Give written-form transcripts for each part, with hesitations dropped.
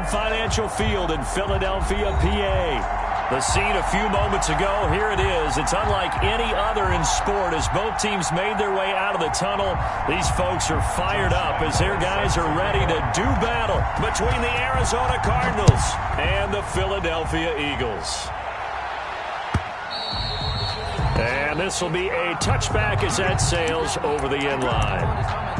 Lincoln Financial Field in Philadelphia, PA. The scene a few moments ago, here it is. It's unlike any other in sport as both teams made their way out of the tunnel. These folks are fired up as their guys are ready to do battle between the Arizona Cardinals and the Philadelphia Eagles. And this will be a touchback as that sails over the end line.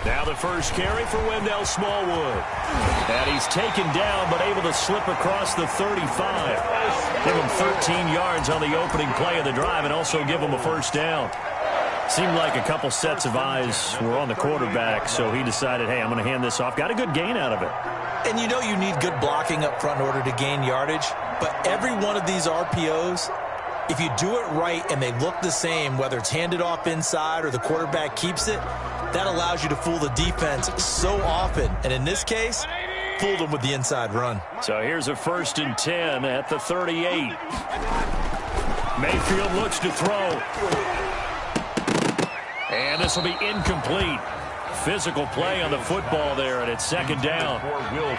Now the first carry for Wendell Smallwood. And he's taken down but able to slip across the 35. Give him 13 yards on the opening play of the drive and also give him a first down. Seemed like a couple sets of eyes were on the quarterback, so he decided, hey, I'm going to hand this off. Got a good gain out of it. And you know you need good blocking up front in order to gain yardage, but every one of these RPOs, if you do it right and they look the same, whether it's handed off inside or the quarterback keeps it, that allows you to fool the defense so often. And in this case, fooled them with the inside run. So here's a 1st and 10 at the 38. Mayfield looks to throw. And this will be incomplete. Physical play on the football there, and it's 2nd down.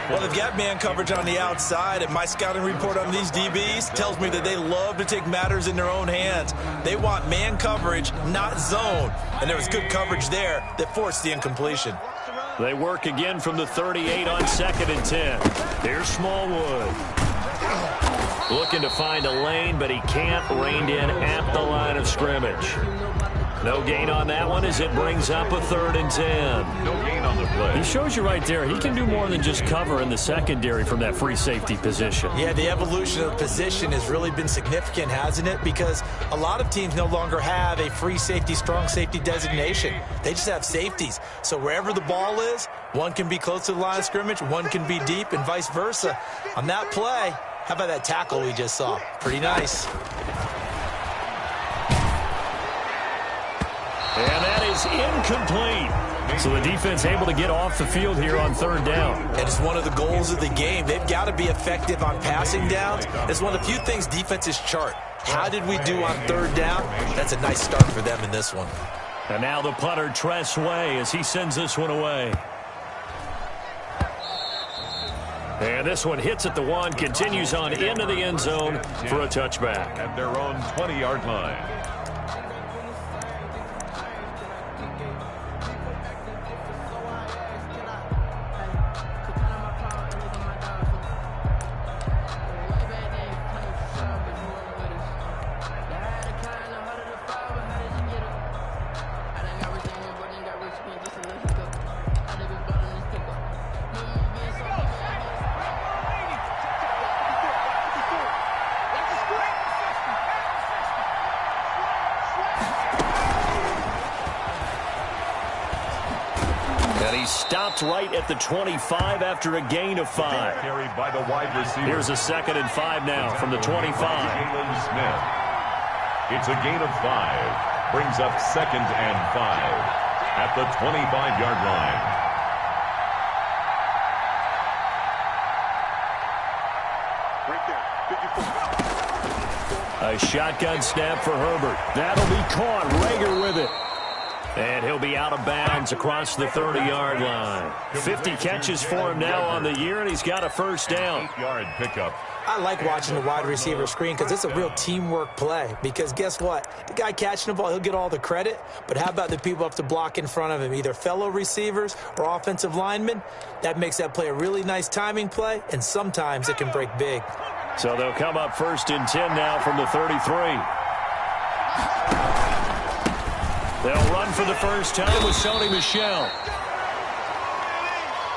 Well, they've got man coverage on the outside, and my scouting report on these DBs tells me that they love to take matters in their own hands. They want man coverage, not zone. And there was good coverage there that forced the incompletion. They work again from the 38 on 2nd and 10. Here's Smallwood. Looking to find a lane, but he can't. Reined in at the line of scrimmage. No gain on that one as it brings up a 3rd and 10. No gain on the play. He shows you right there, he can do more than just cover in the secondary from that free safety position. Yeah, the evolution of the position has really been significant, hasn't it? Because a lot of teams no longer have a free safety, strong safety designation. They just have safeties. So wherever the ball is, one can be close to the line of scrimmage, one can be deep, and vice versa. On that play, how about that tackle we just saw? Pretty nice. And that is incomplete. So the defense able to get off the field here on 3rd down. And it's one of the goals of the game. They've got to be effective on passing downs. It's one of the few things defenses chart. How did we do on 3rd down? That's a nice start for them in this one. And now the punter, Tress Way, as he sends this one away. And this one hits at the 1, continues on into the end zone for a touchback. At their own 20-yard line. Stopped right at the 25 after a gain of 5. Carried by the wide receiver. Here's a 2nd and 5 now from the 25. Smith. It's a gain of 5. Brings up 2nd and 5 at the 25-yard line. A shotgun snap for Herbert. That'll be caught. Rager with it. And he'll be out of bounds across the 30-yard line. 50 catches for him now on the year, and he's got a first down. 8-yard pickup. I like watching the wide receiver screen because it's a real teamwork play. Because guess what? The guy catching the ball, he'll get all the credit. But how about the people up to block in front of him, either fellow receivers or offensive linemen? That makes that play a really nice timing play, and sometimes it can break big. So they'll come up 1st and 10 now from the 33. They'll run for the first time with Sony Michel.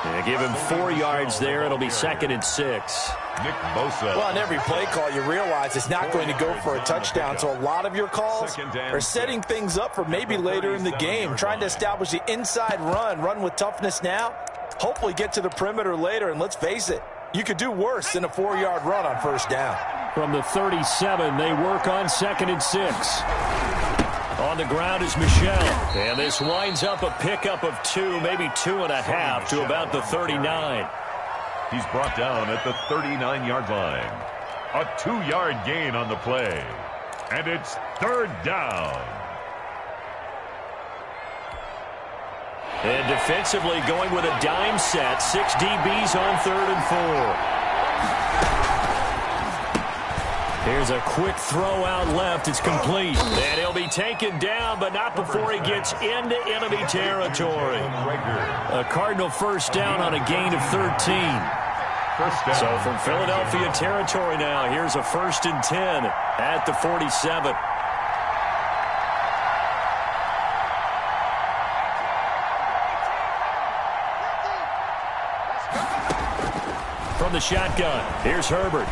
They give him 4 yards there. It'll be 2nd and 6. Nick Bosa. Well, on every play call, you realize it's not going to go for a touchdown. So a lot of your calls are setting things up for maybe later in the game, trying to establish the inside run with toughness now, hopefully get to the perimeter later. And let's face it, you could do worse than a 4-yard run on first down. From the 37, they work on 2nd and 6. On the ground is Michel. And this winds up a pickup of 2, maybe 2.5 to about the 39. He's brought down at the 39-yard line. A 2-yard gain on the play. And it's 3rd down. And defensively going with a dime set. 6 DBs on 3rd and 4. Here's a quick throw out left. It's complete. And he'll be taken down, but not before he gets into enemy territory. A Cardinal first down on a gain of 13. So from Philadelphia territory now, here's a 1st and 10 at the 47. From the shotgun, here's Herbert.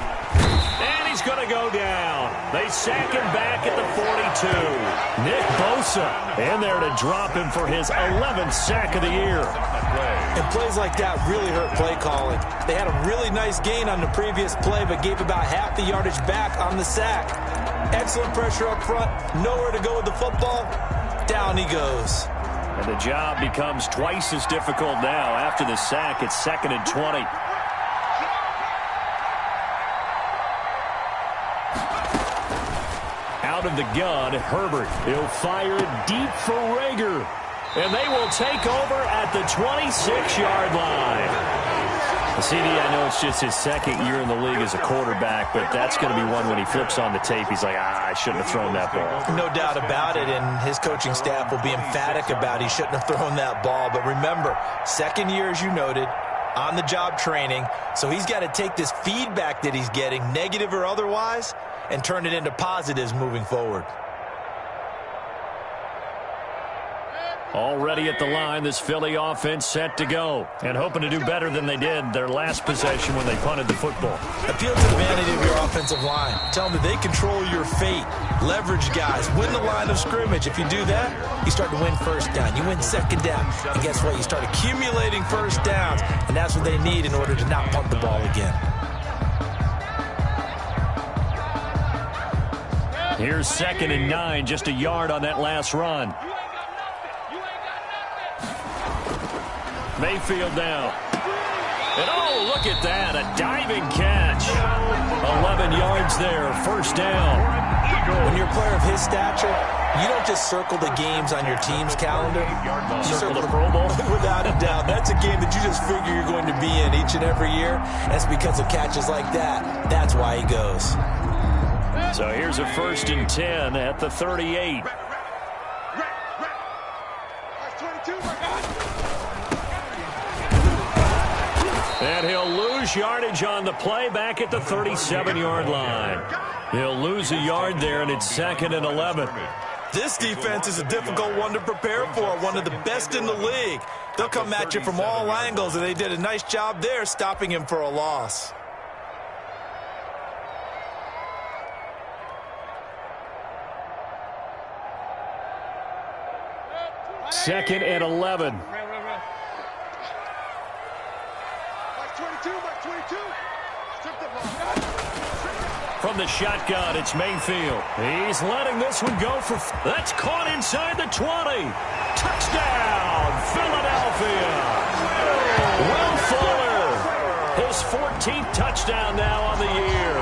And he's going to go down. They sack him back at the 42. Nick Bosa in there to drop him for his 11th sack of the year. And plays like that really hurt play calling. They had a really nice gain on the previous play, but gave about half the yardage back on the sack. Excellent pressure up front. Nowhere to go with the football. Down he goes. And the job becomes twice as difficult now. After the sack, it's 2nd and 20. Out of the gun, Herbert. He'll fire it deep for Rager. And they will take over at the 26-yard line. CD, I know it's just his 2nd year in the league as a quarterback, but that's going to be one when he flips on the tape. He's like, I shouldn't have thrown that ball. No doubt about it, and his coaching staff will be emphatic about he shouldn't have thrown that ball. But remember, 2nd year, as you noted, on-the-job training, so he's got to take this feedback that he's getting, negative or otherwise, and turn it into positives moving forward. Already at the line, this Philly offense set to go. And hoping to do better than they did their last possession when they punted the football. Appeal to the vanity of your offensive line. Tell them that they control your fate. Leverage guys. Win the line of scrimmage. If you do that, you start to win 1st down. You win 2nd down. And guess what? You start accumulating 1st downs. And that's what they need in order to not punt the ball again. Here's 2nd and 9. Just a yard on that last run. Mayfield now. And oh, look at that. A diving catch. 11 yards there. 1st down. When you're a player of his stature, you don't just circle the games on your team's calendar. You circle the Pro Bowl. Without a doubt. That's a game that you just figure you're going to be in each and every year. And it's because of catches like that. That's why he goes. So here's a 1st and 10 at the 38. And he'll lose yardage on the play back at the 37-yard line. He'll lose a yard there, and it's 2nd and 11. This defense is a difficult one to prepare for, one of the best in the league. They'll come at you from all angles, and they did a nice job there stopping him for a loss. Second and 11. From the shotgun, it's Mayfield. He's letting this one go for... That's caught inside the 20. Touchdown, Philadelphia. Will Fuller, his 14th touchdown now on the year.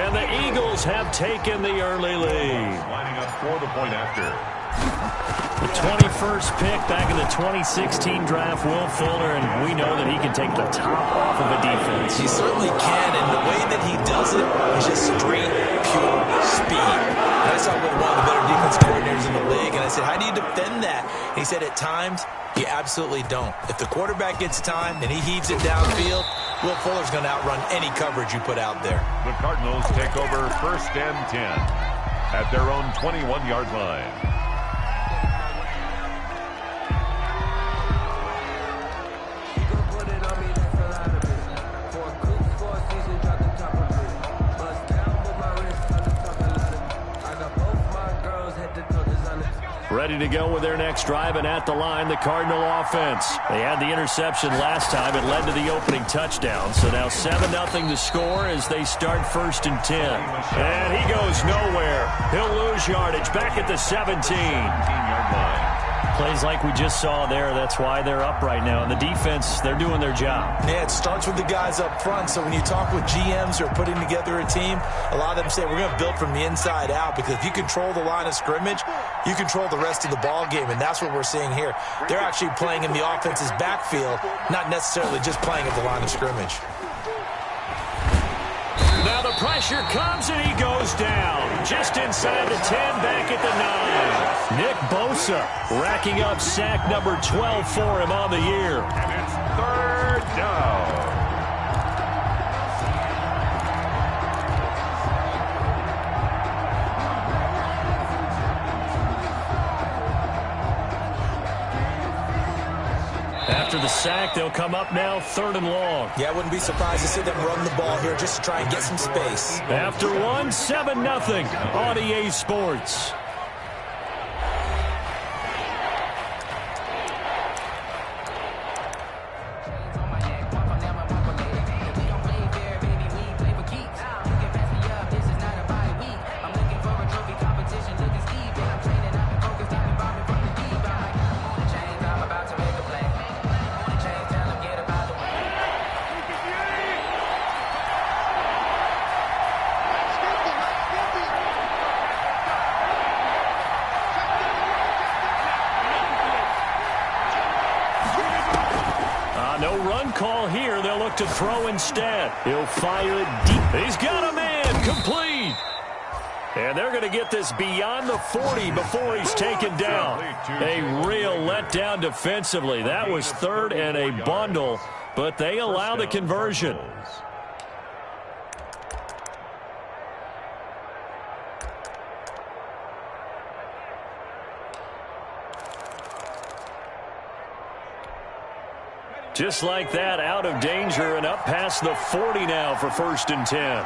And the Eagles have taken the early lead. Lining up for the point after. The 21st pick back in the 2016 draft, Will Fuller, and we know that he can take the top off of a defense. He certainly can, and the way that he does it is just straight, pure speed. And I saw with one of the better defense coordinators in the league, and I said, how do you defend that? And he said, at times, you absolutely don't. If the quarterback gets time and he heaves it downfield, Will Fuller's going to outrun any coverage you put out there. The Cardinals take over 1st and 10 at their own 21-yard line. Ready to go with their next drive, and at the line, the Cardinal offense. They had the interception last time. It led to the opening touchdown. So now 7-0 to score as they start 1st and 10. And he goes nowhere. He'll lose yardage back at the 17-yard line. Plays like we just saw there. That's why they're up right now. And the defense, they're doing their job. Yeah, it starts with the guys up front. So when you talk with GMs who are putting together a team, a lot of them say we're going to build from the inside out, because if you control the line of scrimmage, you control the rest of the ball game, and that's what we're seeing here. They're actually playing in the offense's backfield, not necessarily just playing at the line of scrimmage. Now the pressure comes, and he goes down. Just inside the 10, back at the 9. Nick Bosa racking up sack number 12 for him on the year. And it's 3rd down. After the sack, they'll come up now 3rd and long. Yeah, I wouldn't be surprised to see them run the ball here just to try and get some space. After 7-0 on EA Sports. No run call here. They'll look to throw instead. He'll fire it deep. He's got a man. Complete. And they're going to get this beyond the 40 before he's taken down. A real letdown defensively. That was 3rd and a bundle, but they allow the conversion. Just like that, out of danger and up past the 40 now for 1st and 10.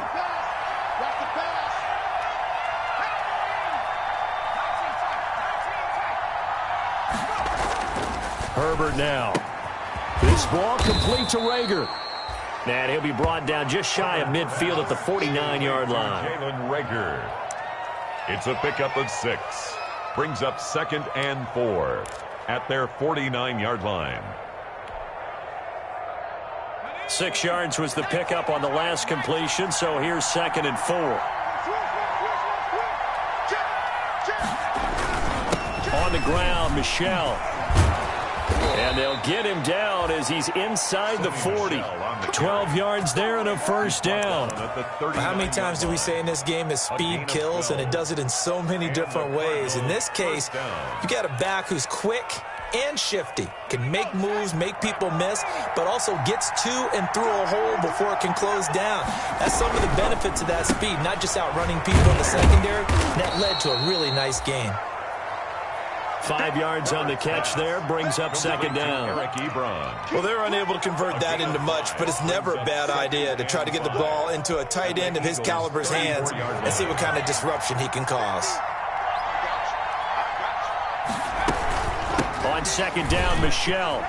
Herbert now. This ball complete to Rager. And he'll be brought down just shy of midfield at the 49-yard line. Jalen Rager. It's a pickup of 6. Brings up 2nd and 4 at their 49-yard line. 6 yards was the pickup on the last completion, so here's 2nd and 4. On the ground, Michel. And they'll get him down as he's inside the 40. 12 yards there and a 1st down. How many times do we say in this game that speed kills, and it does it in so many different ways? In this case, you got a back who's quick and shifty, can make moves, make people miss, but also gets to and through a hole before it can close down. That's some of the benefits of that speed, not just outrunning people in the secondary. That led to a really nice gain. 5 yards on the catch there, brings up 2nd down. Well, they're unable to convert that into much, but it's never a bad idea to try to get the ball into a tight end of his caliber's hands and see what kind of disruption he can cause. On 2nd down, Michel.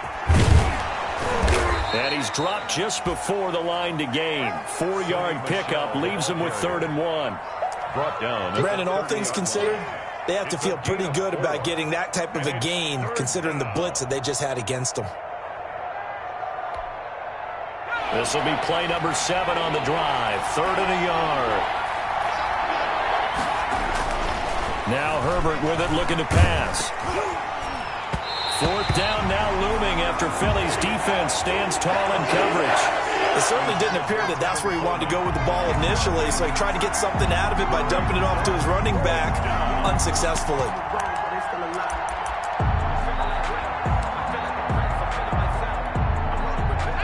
And he's dropped just before the line to gain. 4-yard pickup leaves him with 3rd and 1. Brought down. Brandon, all things considered, they have to feel pretty good about getting that type of a gain, considering the blitz that they just had against them. This will be play number 7 on the drive. 3rd and a yard. Now Herbert with it, looking to pass. 4th down now looming after Philly's defense stands tall in coverage. It certainly didn't appear that that's where he wanted to go with the ball initially, so he tried to get something out of it by dumping it off to his running back unsuccessfully.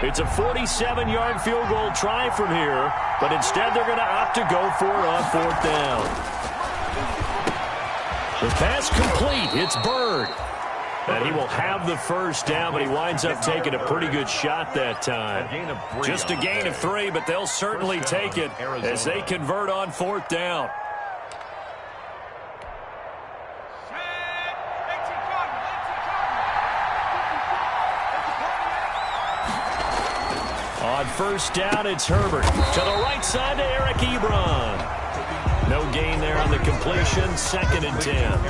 It's a 47-yard field goal try from here, but instead they're going to opt to go for it on 4th down. The pass complete. It's Bird. And he will have the 1st down, but he winds up taking a pretty good shot that time. Just a gain of 3, but they'll certainly take it as they convert on 4th down. On first down, it's Herbert. To the right side to Eric Ebron. No gain there on the completion. 2nd and 10.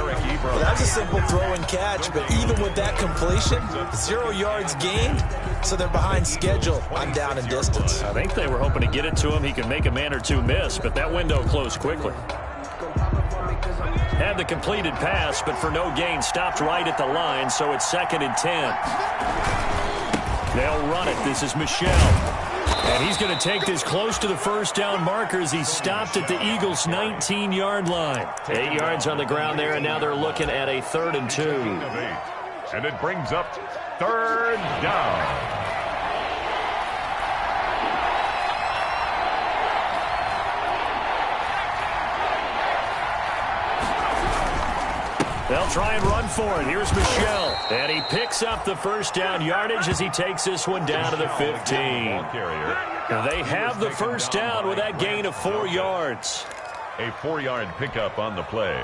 Well, that's a simple throw and catch, but even with that completion, 0 yards gained, so they're behind schedule on down and distance. I think they were hoping to get it to him. He could make a man or two miss, but that window closed quickly. Had the completed pass, but for no gain, stopped right at the line, so it's 2nd and 10. They'll run it. This is Michel. And he's going to take this close to the first down marker as he stopped at the Eagles' 19-yard line. 8 yards on the ground there, and now they're looking at a 3rd and 2. And it brings up 3rd down. They'll try and run for it. Here's Michel. And he picks up the first down yardage as he takes this one down to the 15. They have the first down with that gain of 4 yards. A 4-yard pickup on the play.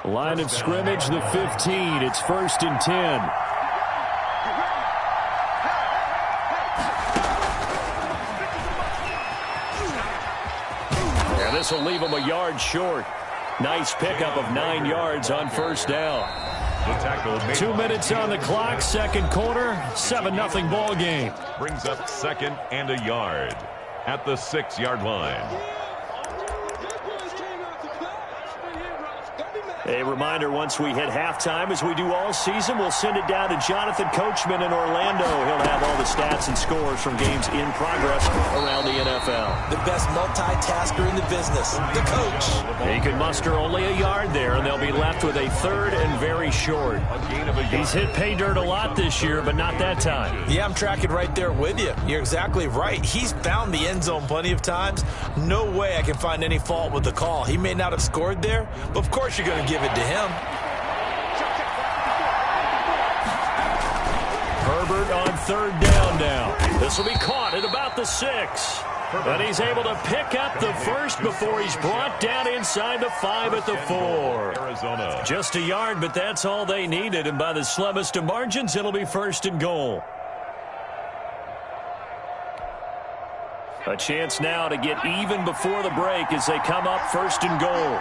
Line of scrimmage, the 15. It's 1st and 10. And this will leave him a yard short. Nice pickup of 9 yards on first down. 2 minutes on the clock, 2nd quarter, 7-0 ball game. Brings up 2nd and a yard at the 6-yard line. A reminder, once we hit halftime, as we do all season, we'll send it down to Jonathan Coachman in Orlando. He'll have all the stats and scores from games in progress around the NFL. The best multitasker in the business, the coach. He could muster only a yard there, and they'll be left with a 3rd and very short. He's hit pay dirt a lot this year, but not that time. Yeah, I'm tracking right there with you. You're exactly right. He's found the end zone plenty of times. No way I can find any fault with the call. He may not have scored there, but of course you're going to give it to him. Herbert on 3rd down now. This will be caught at about the 6. And he's able to pick up the first before he's brought down inside the 5 at the 4. Arizona. Just a yard, but that's all they needed. And by the slimmest of margins, it'll be 1st and goal. A chance now to get even before the break as they come up 1st and goal.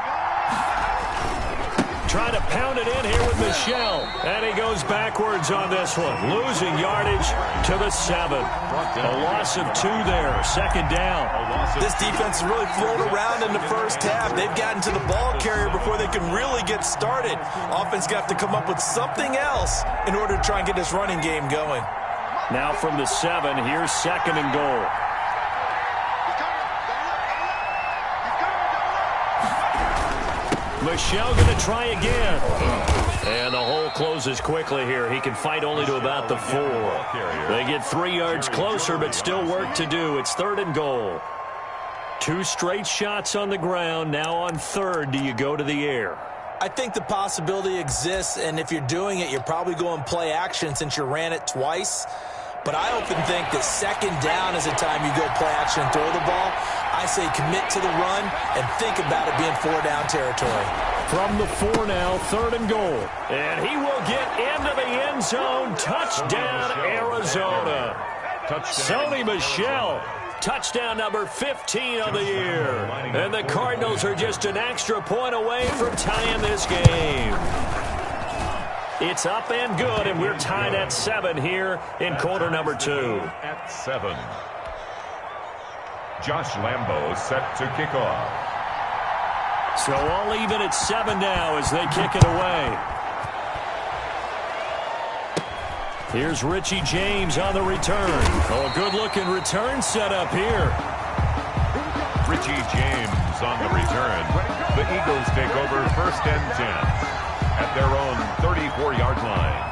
Trying to pound it in here with Michel. And he goes backwards on this one. Losing yardage to the 7. A loss of 2 there. 2nd down. This defense has really flown around in the first half. They've gotten to the ball carrier before they can really get started. Offense got to come up with something else in order to try and get this running game going. Now from the 7, here's 2nd and goal. Michel going to try again. And the hole closes quickly here. He can fight only to about the 4. They get 3 yards closer, but still work to do. It's 3rd and goal. 2 straight shots on the ground. Now on 3rd, do you go to the air? I think the possibility exists, and if you're doing it, you're probably going play action since you ran it twice. But I often think that 2nd down is the time you go play action and throw the ball. I say commit to the run and think about it being 4-down territory. From the 4 now, 3rd and goal. And he will get into the end zone. Touchdown, Arizona. Sony Michel. Touchdown number 15 of the year. And the Cardinals are just an extra point away from tying this game. It's up and good, and we're tied at 7 here in quarter number 2. At 7. Josh Lambo set to kick off. So all even at 7 now as they kick it away. Here's Richie James on the return. Oh, a good-looking return set up here. Richie James on the return. The Eagles take over 1st and 10. At their own 34-yard line.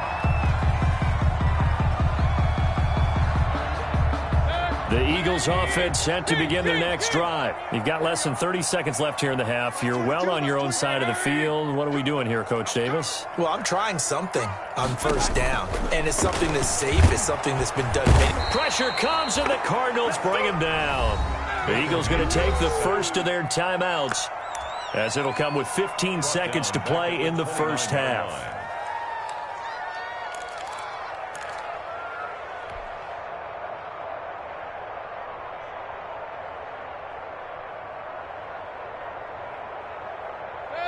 The Eagles offense set to begin their next drive. You've got less than 30 seconds left here in the half. You're well on your own side of the field. What are we doing here, Coach Davis? Well, I'm trying something on 1st down. And it's something that's safe. It's something that's been done. Pressure comes, and the Cardinals bring him down. The Eagles going to take the first of their timeouts, as it'll come with 15 seconds to play in the first half.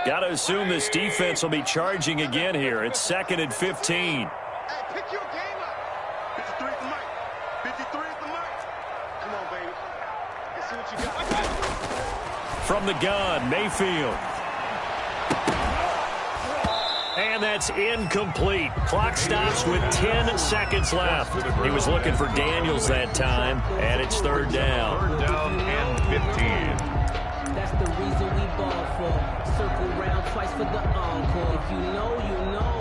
Got to assume this defense will be charging again here. It's 2nd and 15. Hey, pick your game up. 53 at the mic. 53 at the mic. Come on, baby. Let's see what you got. From the gun, Mayfield. And that's incomplete. Clock stops with 10 seconds left. He was looking for Daniels that time, and it's 3rd down. 3rd down and 15. That's the reason we ball for. Circle round twice for the encore. If you know, you know.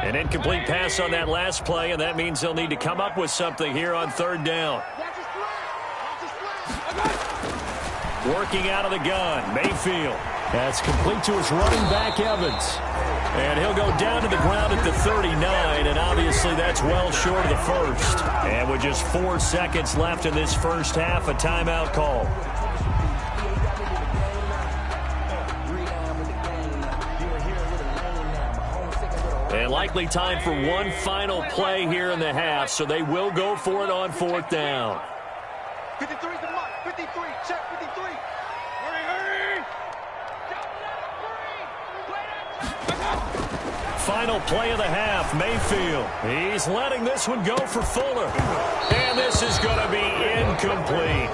An incomplete pass on that last play, and that means they'll need to come up with something here on 3rd down. Working out of the gun, Mayfield. That's complete to his running back, Evans. And he'll go down to the ground at the 39, and obviously that's well short of the first. And with just 4 seconds left in this first half, a timeout call. And likely time for one final play here in the half, so they will go for it on 4th down. 53 to Mike. 53. Check 53. Hurry. Final play of the half, Mayfield. He's letting this one go for Fuller. And this is going to be incomplete.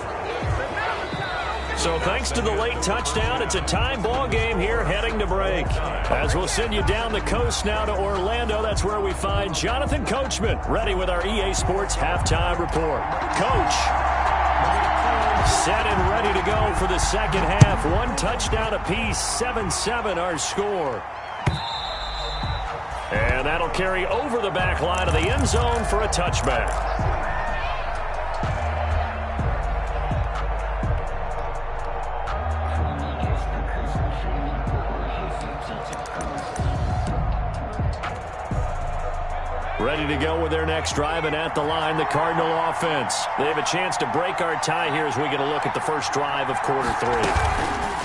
So thanks to the late touchdown, it's a tie ball game here heading to break. As we'll send you down the coast now to Orlando, that's where we find Jonathan Coachman ready with our EA Sports Halftime Report. Coach, set and ready to go for the second half. 1 touchdown apiece, 7-7 our score. And that'll carry over the back line of the end zone for a touchback. Ready to go with their next drive, and at the line, the Cardinal offense. They have a chance to break our tie here as we get a look at the first drive of quarter 3.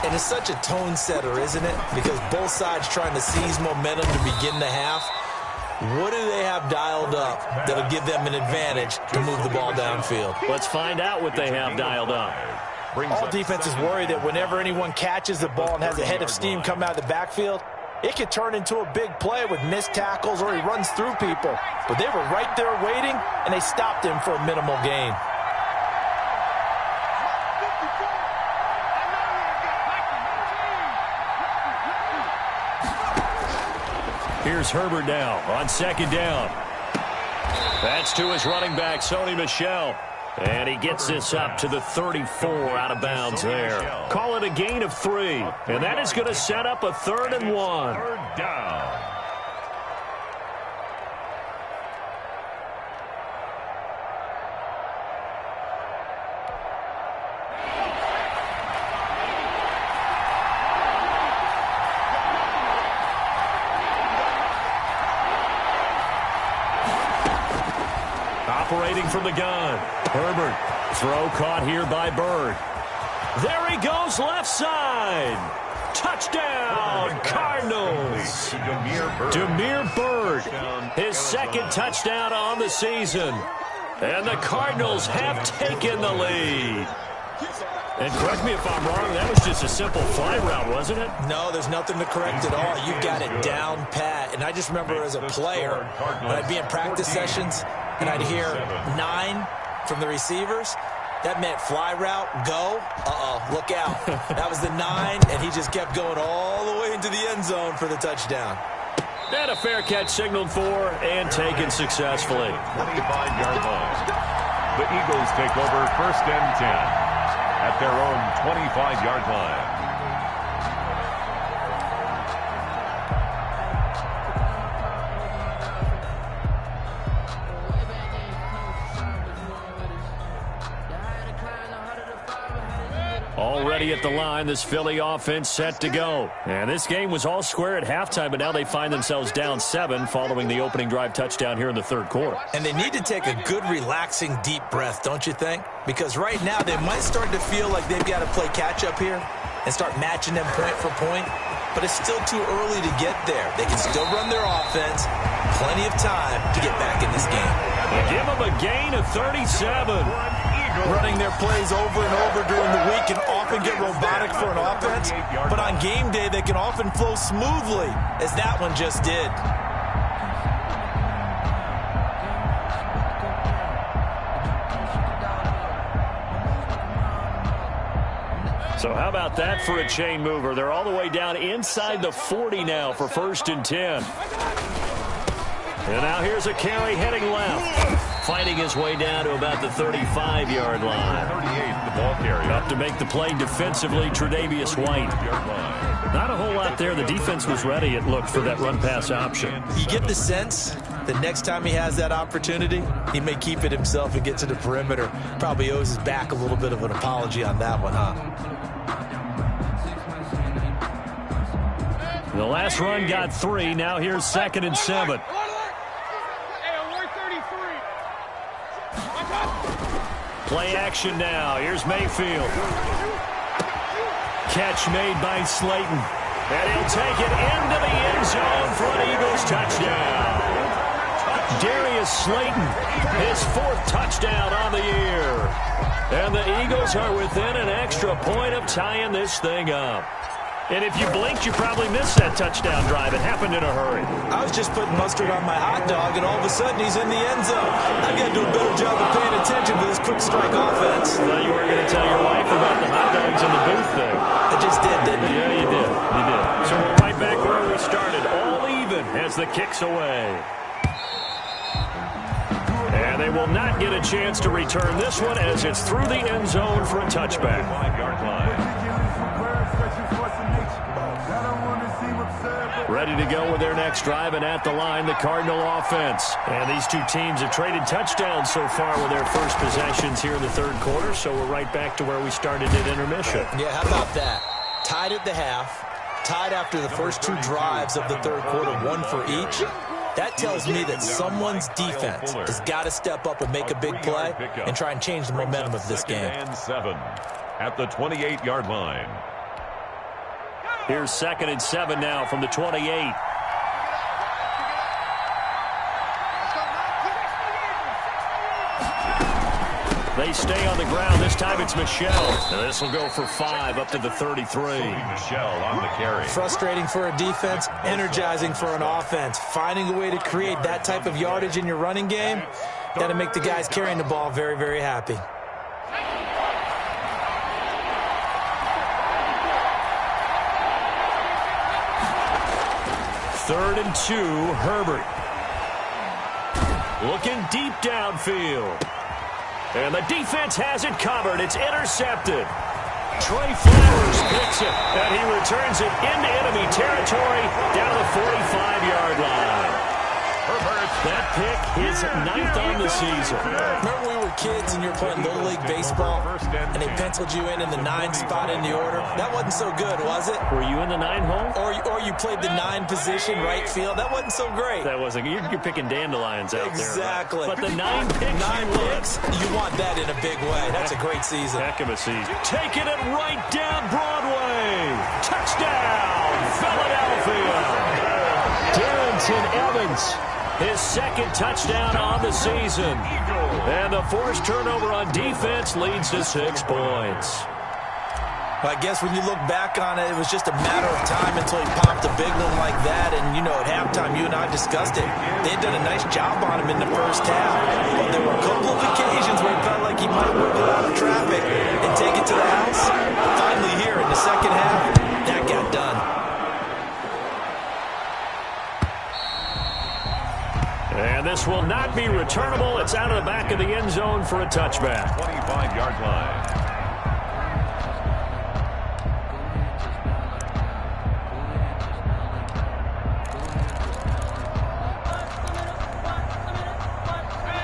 And it's such a tone setter, isn't it? Because both sides trying to seize momentum to begin the half. What do they have dialed up that'll give them an advantage to move the ball downfield? Let's find out what they have dialed up. All defenses worry that whenever anyone catches the ball and has a head of steam come out of the backfield, it could turn into a big play with missed tackles or he runs through people. But they were right there waiting, and they stopped him for a minimal gain. Here's Herbert now on 2nd down. That's to his running back, Sony Michel. And he gets this up to the 34 out of bounds there. Call it a gain of 3. And that is going to set up a 3rd and 1. 3rd down. Operating from the gun. Herbert. Throw caught here by Bird. There he goes left side. Touchdown, Cardinals. Damiere Byrd. His 2nd touchdown on the season. And the Cardinals have taken the lead. And correct me if I'm wrong, that was just a simple fly route, wasn't it? No, there's nothing to correct at all. You got it down pat. And I just remember as a player, when I'd be in practice sessions, and I'd hear 9 from the receivers. That meant fly route, go. Look out. That was the 9, and he just kept going all the way into the end zone for the touchdown. And a fair catch signaled for and taken successfully. 25-yard line. The Eagles take over 1st and 10 at their own 25-yard line. Already at the line, this Philly offense set to go. And this game was all square at halftime, but now they find themselves down 7 following the opening drive touchdown here in the third quarter. And they need to take a good, relaxing, deep breath, don't you think? Because right now they might start to feel like they've got to play catch-up here and start matching them point for point. But it's still too early to get there. They can still run their offense. Plenty of time to get back in this game. They give them a gain of 37. Running their plays over and over during the week can often get robotic for an offense, but on game day they can often flow smoothly, as that one just did. So how about that for a chain mover? They're all the way down inside the 40 now for 1st and 10. And now here's a carry heading left. Fighting his way down to about the 35-yard line. 38, the ball carrier. Up to make the play defensively, Tre'Davious White. Not a whole lot there. The defense was ready, it looked, for that run-pass option. You get the sense that next time he has that opportunity, he may keep it himself and get to the perimeter. Probably owes his back a little bit of an apology on that one, huh? The last run got 3. Now here's 2nd and 7. Play action now. Here's Mayfield. Catch made by Slayton. And he'll take it into the end zone for an Eagles touchdown. Darius Slayton, his 4th touchdown on the year. And the Eagles are within an extra point of tying this thing up. And if you blinked, you probably missed that touchdown drive. It happened in a hurry. I was just putting mustard on my hot dog, and all of a sudden he's in the end zone. I've got to do a better job of paying attention to this quick strike offense. Well, you were going to tell your wife about the hot dogs in the booth there. I just did, didn't I? Yeah, you did. You did. So we're right back where we started. All even as the kick's away. And they will not get a chance to return this one as it's through the end zone for a touchback. 5-yard line. Ready to go with their next drive, and at the line, the Cardinal offense. And these two teams have traded touchdowns so far with their first possessions here in the third quarter, so we're right back to where we started at intermission. Yeah, how about that? Tied at the half, tied after the first 2 drives of the third quarter, 1 for each. That tells me that someone's defense has got to step up and make a big play and try and change the momentum of this game. 2nd and 7 at the 28-yard line. Here's 2nd and 7 now from the 28. They stay on the ground. This time it's Michelle. This will go for 5 up to the 33. Michelle on the carry. Frustrating for a defense, energizing for an offense. Finding a way to create that type of yardage in your running game, got to make the guys carrying the ball very, very happy. Third and 2, Herbert. Looking deep downfield. And the defense has it covered. It's intercepted. Trey Flowers picks it, and he returns it into enemy territory down to the 45-yard line. That pick, his 9th on the season. Remember we were kids and you were playing Little League Baseball, and they penciled you in the 9 spot in the order? That wasn't so good, was it? Were you in the 9 hole? Or you played the 9 position, right field? That wasn't so great. That wasn't. You're picking dandelions out exactly. there. Right? But the 9 picks. 9 picks, you want that in a big way. That's a great season. Heck of a season. Taking it right down Broadway. Touchdown, Philadelphia. Darrington Evans. His 2nd touchdown on the season. And the forced turnover on defense leads to 6 points. Well, I guess when you look back on it, it was just a matter of time until he popped a big one like that. And, you know, at halftime, you and I discussed it. They had done a nice job on him in the first half. But there were a couple of occasions where it felt like he might wiggle out of traffic and take it to the house. Finally here in the second half, that got done. And this will not be returnable. It's out of the back of the end zone for a touchback. 25-yard line.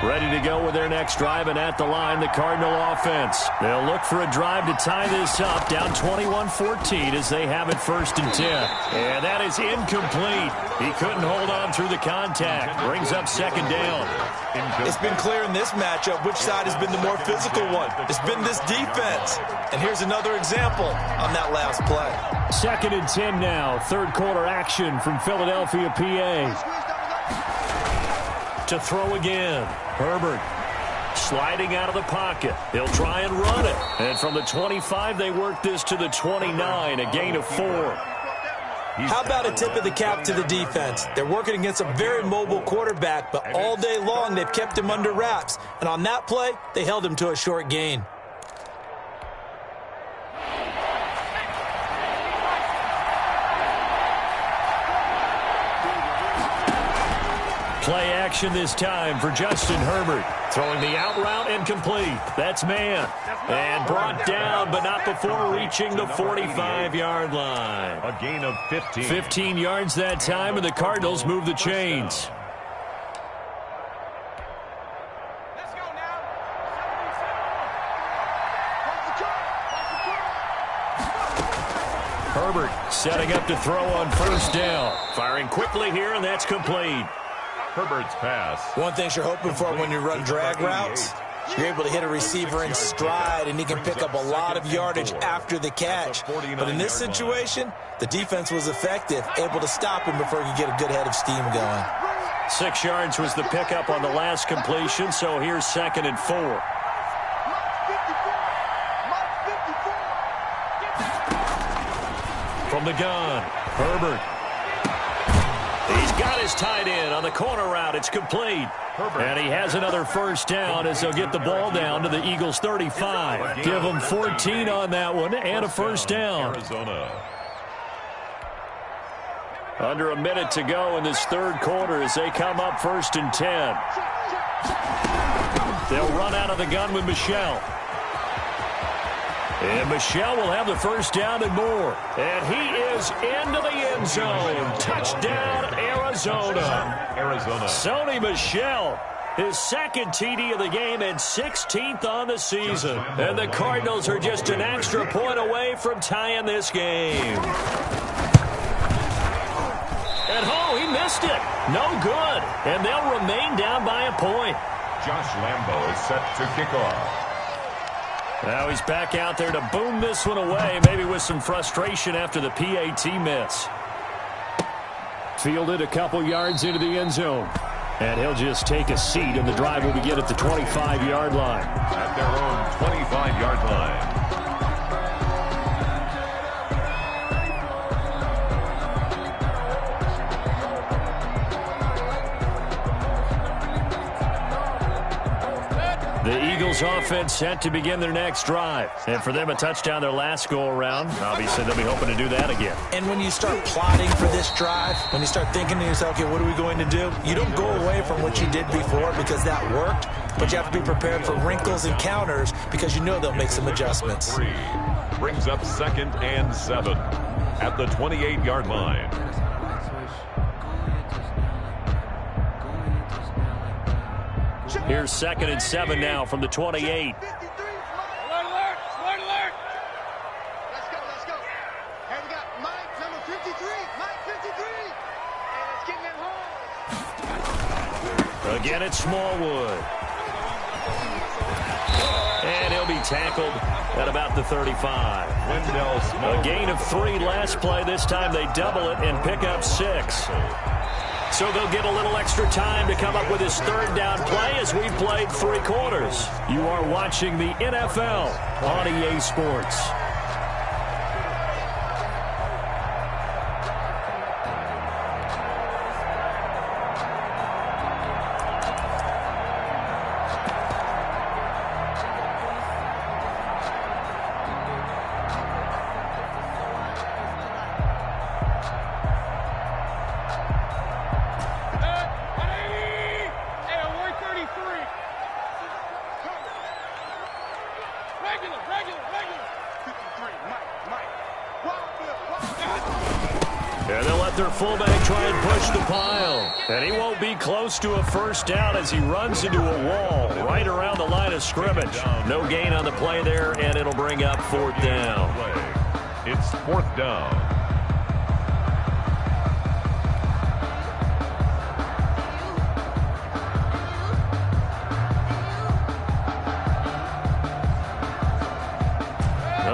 Ready to go with their next drive, and at the line, the Cardinal offense. They'll look for a drive to tie this up, down 21-14 as they have it 1st and 10. And that is incomplete. He couldn't hold on through the contact. Brings up 2nd down. It's been clear in this matchup which side has been the more physical one. It's been this defense. And here's another example on that last play. 2nd and 10 now. 3rd quarter action from Philadelphia, PA. To throw again. Herbert sliding out of the pocket. He'll try and run it. And from the 25, they work this to the 29, a gain of 4. How about a tip of the cap to the defense? They're working against a very mobile quarterback, but all day long they've kept him under wraps. And on that play, they held him to a short gain. Play action this time for Justin Herbert. Throwing the out route incomplete. That's man. And brought down, but not before reaching the 45-yard line. A gain of 15. 15 yards that time, and the Cardinals move the chains. Let's go now. Herbert setting up to throw on 1st down. Firing quickly here, and that's complete. Herbert's pass. One thing you're hoping for when you run drag routes, you're able to hit a receiver in stride, and he can pick up a lot of yardage after the catch. But in this situation, the defense was effective, able to stop him before he could get a good head of steam going. 6 yards was the pickup on the last completion, so here's 2nd and 4. From the gun, Herbert. He's got his tight end on the corner route. It's complete. And he has another 1st down as they'll get the ball down to the Eagles' 35. Give them 14 on that one and a 1st down. Arizona. Under a minute to go in this 3rd quarter as they come up 1st and 10. They'll run out of the gun with Michel. And Michel will have the 1st down and more. And he is into the end zone. Touchdown, Arizona. Sony Michel, his 2nd TD of the game and 16th on the season. And the Cardinals are just an extra point away from tying this game. And he missed it. No good. And they'll remain down by a point. Josh Lambo is set to kick off. Now he's back out there to boom this one away, maybe with some frustration after the PAT miss. Fielded a couple yards into the end zone. And he'll just take a seat, and the drive will begin at the 25-yard line. At their own 25-yard line. The Eagles offense set to begin their next drive. And for them, a touchdown their last go-around. Obviously, they'll be hoping to do that again. And when you start plotting for this drive, when you start thinking to yourself, okay, what are we going to do? You don't go away from what you did before because that worked, but you have to be prepared for wrinkles and counters because you know they'll make some adjustments. Brings up 2nd and 7 at the 28-yard line. Here's 2nd and 7 now from the 28. Smart alert! Smart alert! Let's go. Hey, we got Mike, number 53. Mike, 53. And it's getting it home. Again, it's Smallwood. And he'll be tackled at about the 35. A gain of 3 last play. This time they double it and pick up 6. So they'll get a little extra time to come up with his 3rd down play as we've played 3 quarters. You are watching the NFL on EA Sports. Regular. their fullback try and push the pile. And he won't be close to a first down as he runs into a wall right around the line of scrimmage. No gain on the play there, and it'll bring up 4th down. It's 4th down.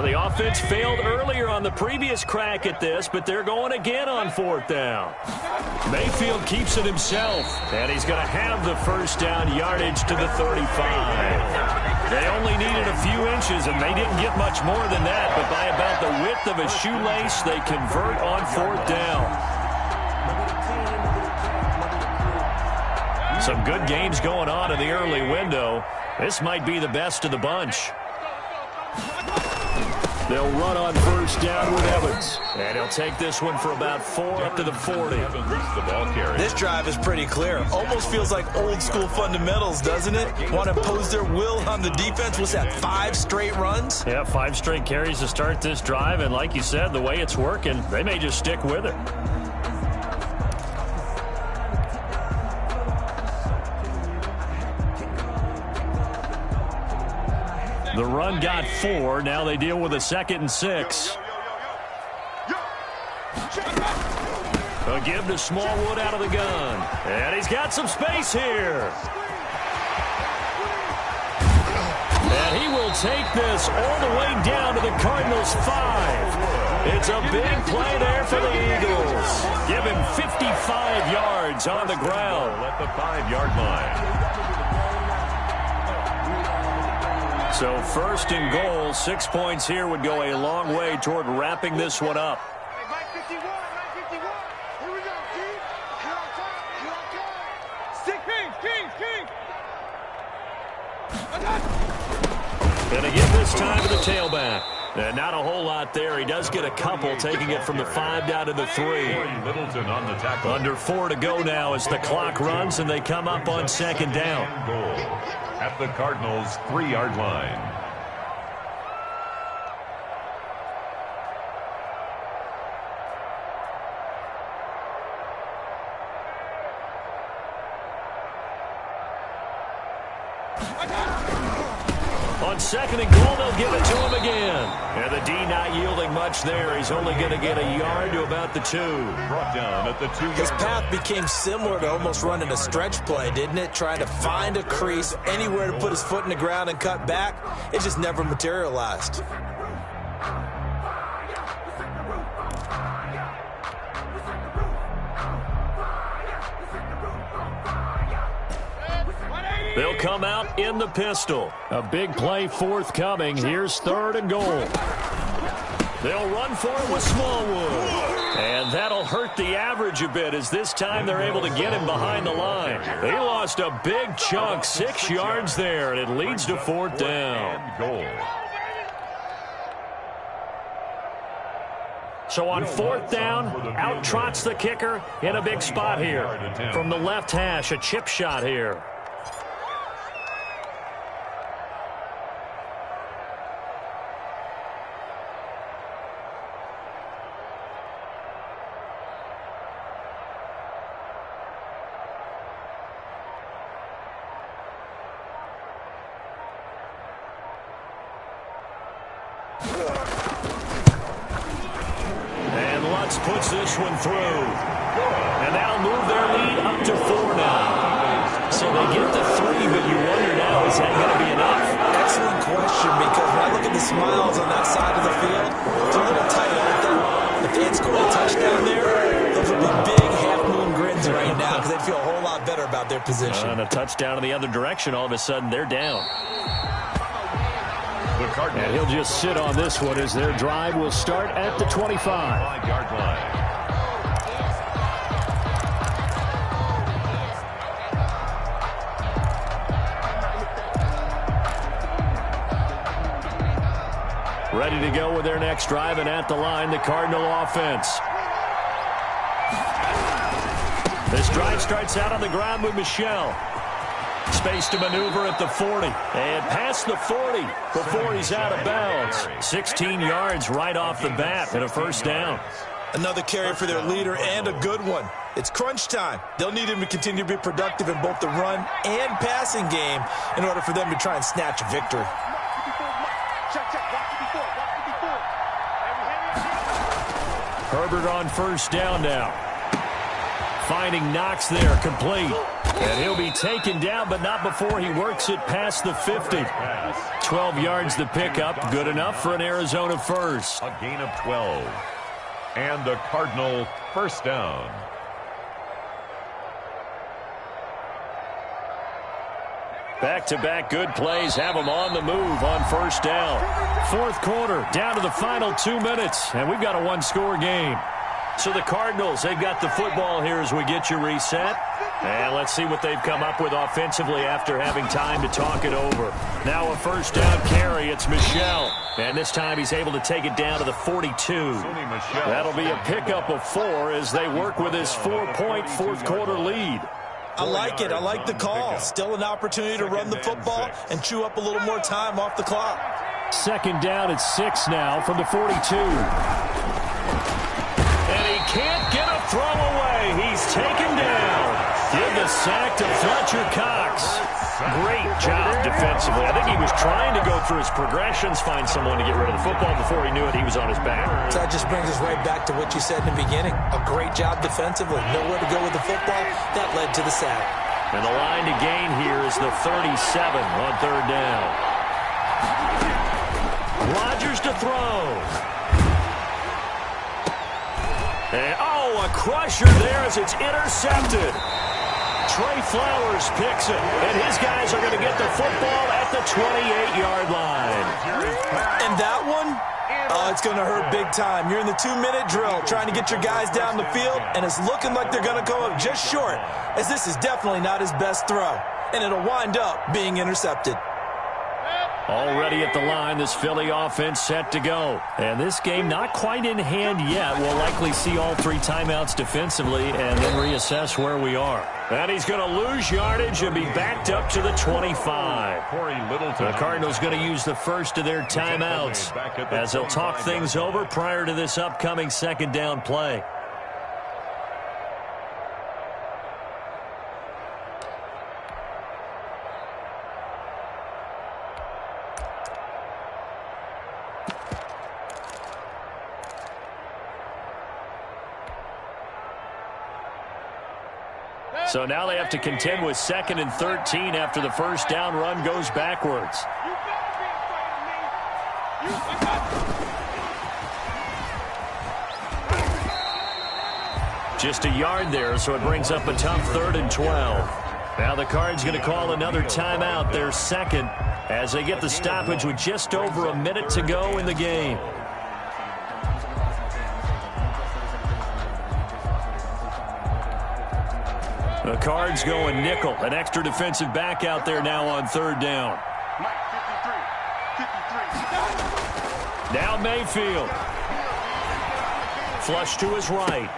The offense failed earlier on the previous crack at this, but they're going again on 4th down. Mayfield keeps it himself, and he's going to have the first down yardage to the 35. They only needed a few inches, and they didn't get much more than that, but by about the width of a shoelace, they convert on 4th down. Some good games going on in the early window. This might be the best of the bunch. They'll run on first down with Evans. And he'll take this one for about 4 up to the 40. The ball carry. This drive is pretty clear. Almost feels like old school fundamentals, doesn't it? Want to impose their will on the defense. What's that, 5 straight runs? Yeah, 5 straight carries to start this drive. And like you said, the way it's working, they may just stick with it. The run got 4. Now they deal with a 2nd and 6. A give to Smallwood out of the gun. And he's got some space here. And he will take this all the way down to the Cardinals' 5. It's a big play there for the Eagles. Give him 55 yards on the ground. At the 5-yard line. So 1st and goal, 6 points here would go a long way toward wrapping this one up. Mike 51, Mike 51. Here we go, Keith. You're on top. You're on top. Stick Keith. Gonna give this time to the tailback. And not a whole lot there. He does get a couple, taking it from the 5 down to the 3. Littleton on the tackle. Under 4 to go now as the clock runs and they come up on 2nd down. Goal at the Cardinals' 3-yard line. On 2nd and goal, they'll give it to him again. And the D not yielding much there. He's only going to get a yard to about the 2. Brought down at the 2-yard line. His path became similar to almost running a stretch play, didn't it? Trying to find a crease, anywhere to put his foot in the ground and cut back. It just never materialized. They'll come out in the pistol. A big play forthcoming. Here's 3rd and goal. They'll run for it with Smallwood. And that'll hurt the average a bit as this time they're able to get him behind the line. They lost a big chunk, 6 yards there, and it leads to 4th down. Goal. So on 4th down, out trots the kicker in a big spot here. From the left hash, a chip shot here. Puts this one through. And that'll move their lead up to 4 now. So they get the 3, but you wonder now, is that going to be enough? Excellent question, because when I look at the smiles on that side of the field, it's a little tight, aren't they? If they had scored a touchdown there, those would be big half-moon grins right now because they'd feel a whole lot better about their position. And a touchdown in the other direction, all of a sudden they're down. And he'll just sit on this one as their drive will start at the 25. 5-yard line. Ready to go with their next drive, and at the line, the Cardinal offense. This drive starts out on the ground with Michel. Space to maneuver at the 40. And past the 40 before he's out of bounds. 16 yards right off the bat and a first down. Another carry for their leader and a good one. It's crunch time. They'll need him to continue to be productive in both the run and passing game in order for them to try and snatch a victory. Herbert on first down now. Finding Knox there, complete. And he'll be taken down, but not before he works it past the 50. 12 yards the pickup, good enough for an Arizona first. A gain of 12. And the Cardinal first down. Back-to-back good plays have them on the move on first down. Fourth quarter, down to the final 2 minutes, and we've got a one-score game. So the Cardinals, they've got the football here as we get you reset. And let's see what they've come up with offensively after having time to talk it over. Now a first down carry, it's Michel. And this time he's able to take it down to the 42. That'll be a pickup of 4 as they work with his 4-point fourth-quarter lead. I like it. I like the call. Still an opportunity to run the football and chew up a little more time off the clock. Second down at 6 now from the 42. And he can't get a throw away. He's taken down. Give the sack to Fletcher Cox. Great job defensively. I think he was trying to go through his progressions, find someone to get rid of the football. Before he knew it, he was on his back. So that just brings us right back to what you said in the beginning. A great job defensively. Nowhere to go with the football. That led to the sack. And the line to gain here is the 37 on third down. Rodgers to throw. And, a crusher there as it's intercepted. Trey Flowers picks it, and his guys are going to get the football at the 28-yard line. And that one, it's going to hurt big time. You're in the 2-minute drill trying to get your guys down the field, and it's looking like they're going to come up just short, as this is definitely not his best throw, and it'll wind up being intercepted. Already at the line, this Philly offense set to go. And this game not quite in hand yet. We'll likely see all 3 timeouts defensively and then reassess where we are. And he's going to lose yardage and be backed up to the 25. The Cardinals going to use the first of their timeouts as they'll talk things over prior to this upcoming second down play. So now they have to contend with 2nd and 13 after the first down run goes backwards. Just a yard there, so it brings up a tough 3rd and 12. Now the Cards going to call another timeout, their second, as they get the stoppage with just over a minute to go in the game. The Cards going nickel. An extra defensive back out there now on third down. Now Mayfield. Flush to his right.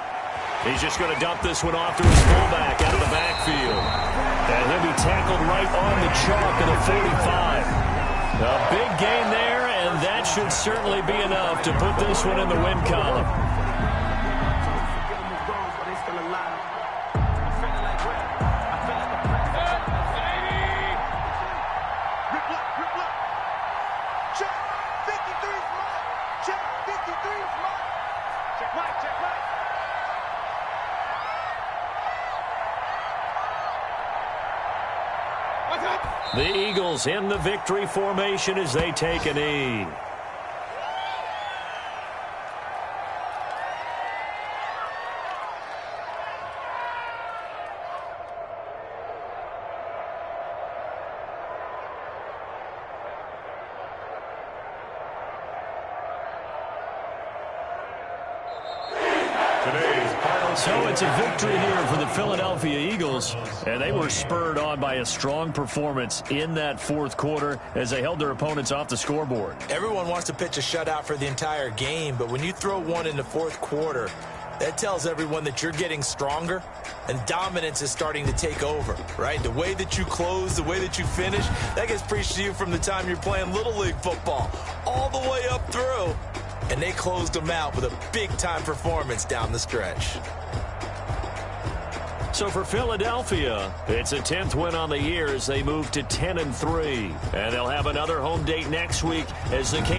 He's just going to dump this one off to his fullback out of the backfield. And he'll be tackled right on the chalk of the 45. A big gain there, and that should certainly be enough to put this one in the win column. The Eagles in the victory formation as they take a knee. So it's a victory here for the Philadelphia Eagles, and they were spurred on by a strong performance in that fourth quarter as they held their opponents off the scoreboard. Everyone wants to pitch a shutout for the entire game, but when you throw one in the fourth quarter, that tells everyone that you're getting stronger and dominance is starting to take over, right? The way that you close, the way that you finish, that gets preached to you from the time you're playing Little League football all the way up through and they closed them out with a big-time performance down the stretch. So for Philadelphia, it's a 10th win on the year as they move to 10-3. And they'll have another home date next week as the